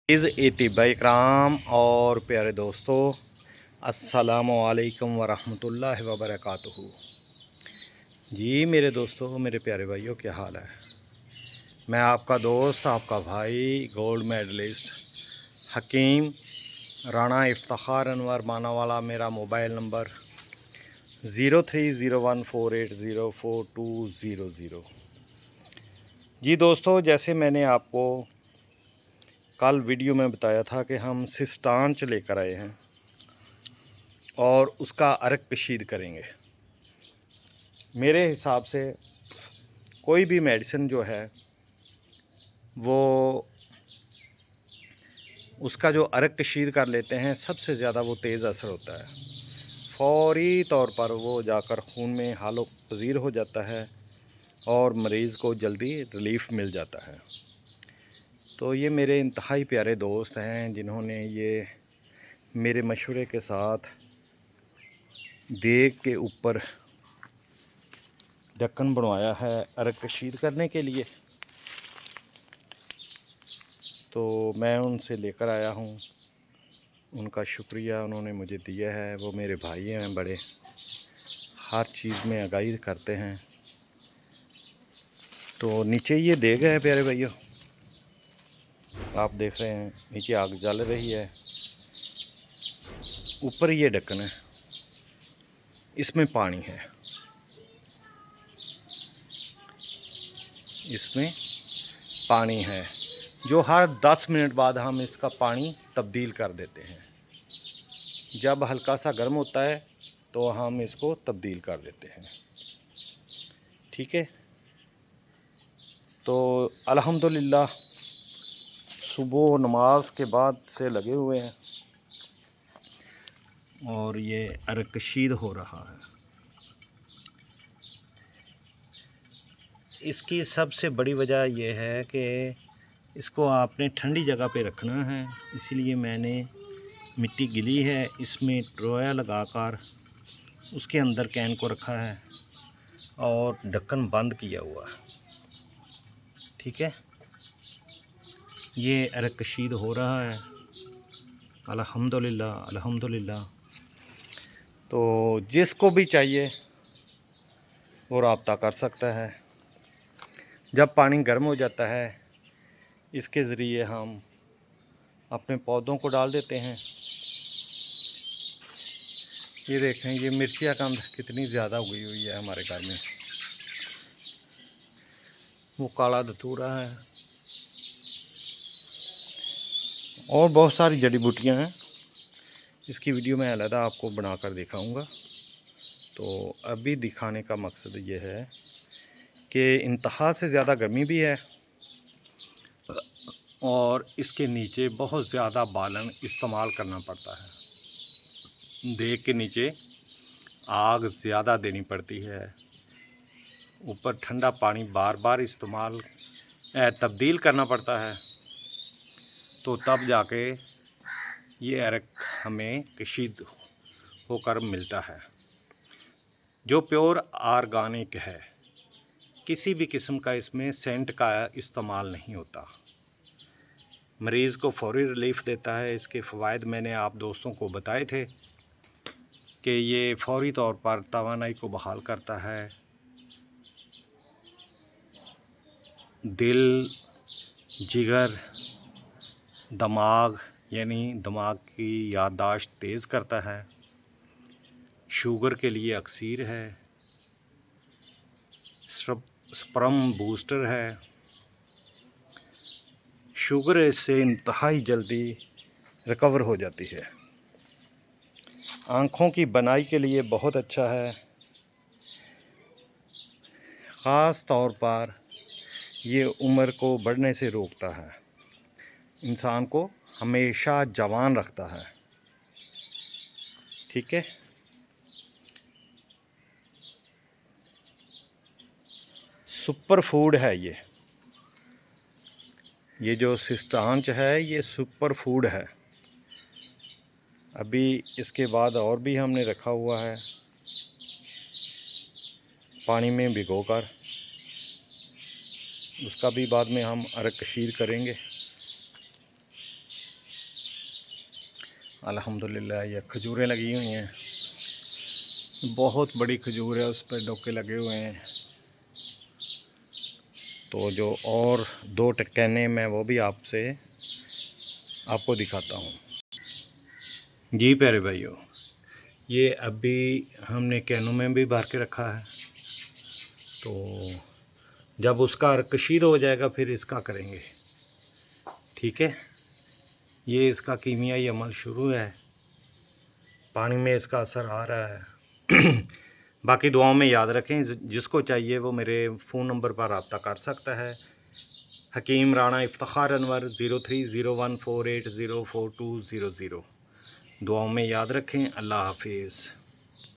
Is एतिबा इकराम और प्यारे दोस्तों, अस्सलामु अलैकुम वरहमतुल्लाहि वबरकातुहू। जी मेरे दोस्तों, मेरे प्यारे भाइयों, क्या हाल है। मैं आपका दोस्त, आपका भाई, गोल्ड मेडलिस्ट हकीम राणा इफ्तिखार अनवर मानावाला। मेरा मोबाइल नंबर 030148042000। जी दोस्तों, जैसे मैंने आपको कल वीडियो में बताया था कि हम सिस्टांच लेकर आए हैं और उसका अर्क कशीद करेंगे। मेरे हिसाब से कोई भी मेडिसिन जो है वो उसका जो अर्क कशीद कर लेते हैं, सबसे ज़्यादा वो तेज़ असर होता है। फौरी तौर पर वो जाकर खून में हालो पजीर हो जाता है और मरीज़ को जल्दी रिलीफ़ मिल जाता है। तो ये मेरे इंतहाई प्यारे दोस्त हैं जिन्होंने ये मेरे मशवरे के साथ देग के ऊपर ढक्कन बनवाया है अर्क कशीद करने के लिए। तो मैं उनसे लेकर आया हूँ, उनका शुक्रिया उन्होंने मुझे दिया है। वो मेरे भाई हैं बड़े, हर चीज़ में आगाही करते हैं। तो नीचे ये देग है प्यारे भाइयों, आप देख रहे हैं नीचे आग जल रही है, ऊपर ये ढक्कन है, इसमें पानी है, इसमें पानी है जो हर 10 मिनट बाद हम इसका पानी तब्दील कर देते हैं। जब हल्का सा गर्म होता है तो हम इसको तब्दील कर देते हैं। ठीक है। तो अल्हम्दुलिल्लाह सुबह नमाज के बाद से लगे हुए हैं और ये अर्क कशीद हो रहा है। इसकी सबसे बड़ी वजह यह है कि इसको आपने ठंडी जगह पे रखना है, इसलिए मैंने मिट्टी गिली है, इसमें ट्रोया लगाकर उसके अंदर कैन को रखा है और ढक्कन बंद किया हुआ है। ठीक है। ये अर्क कशीद हो रहा है, अल्हम्दुलिल्लाह अल्हम्दुलिल्लाह। तो जिसको भी चाहिए वो रब्ता कर सकता है। जब पानी गर्म हो जाता है, इसके ज़रिए हम अपने पौधों को डाल देते हैं। ये देखें, ये मिर्चियाँ कम कितनी ज़्यादा उगी हुई है हमारे घर में। वो काला धतूरा है और बहुत सारी जड़ी बूटियाँ हैं। इसकी वीडियो मैं अलग आपको बनाकर दिखाऊंगा। तो अभी दिखाने का मकसद ये है कि इंतहा से ज़्यादा गर्मी भी है और इसके नीचे बहुत ज़्यादा बालन इस्तेमाल करना पड़ता है। देग के नीचे आग ज़्यादा देनी पड़ती है, ऊपर ठंडा पानी बार बार इस्तेमाल तब्दील करना पड़ता है। तो तब जाके ये अर्क हमें कशीद होकर मिलता है, जो प्योर ऑर्गेनिक है। किसी भी किस्म का इसमें सेंट का इस्तेमाल नहीं होता। मरीज़ को फौरी रिलीफ़ देता है। इसके फ़वाइद मैंने आप दोस्तों को बताए थे कि ये फौरी तौर पर तवानाई को बहाल करता है, दिल, जिगर, दिमाग यानी दिमाग की याददाश्त तेज़ करता है, शुगर के लिए अक्सीर है, स्पर्म बूस्टर है। शुगर इससे इंतहाई जल्दी रिकवर हो जाती है। आँखों की बनाई के लिए बहुत अच्छा है, ख़ास तौर पर ये उम्र को बढ़ने से रोकता है, इंसान को हमेशा जवान रखता है। ठीक है। सुपर फूड है ये जो सिस्टांच है ये सुपर फूड है। अभी इसके बाद और भी हमने रखा हुआ है पानी में भिगोकर, उसका भी बाद में हम अर्क कशीद करेंगे। अल्हम्दुलिल्लाह ये खजूरें लगी हुई हैं, बहुत बड़ी खजूर है, उस पर डोके लगे हुए हैं। तो जो और 2 टक्कैने मैं वो भी आपको दिखाता हूँ। जी प्यारे भाइयों, ये अभी हमने कैनों में भी भर के रखा है, तो जब उसका कशीद हो जाएगा फिर इसका करेंगे, ठीक है। ये इसका कीमियाई अमल शुरू है, पानी में इसका असर आ रहा है। बाकी दुआओं में याद रखें, जिसको चाहिए वो मेरे फ़ोन नंबर पर रब्ता कर सकता है। हकीम राणा इफ्तिखार अनवर 030148042000। दुआओं में याद रखें। अल्लाह हाफिज़।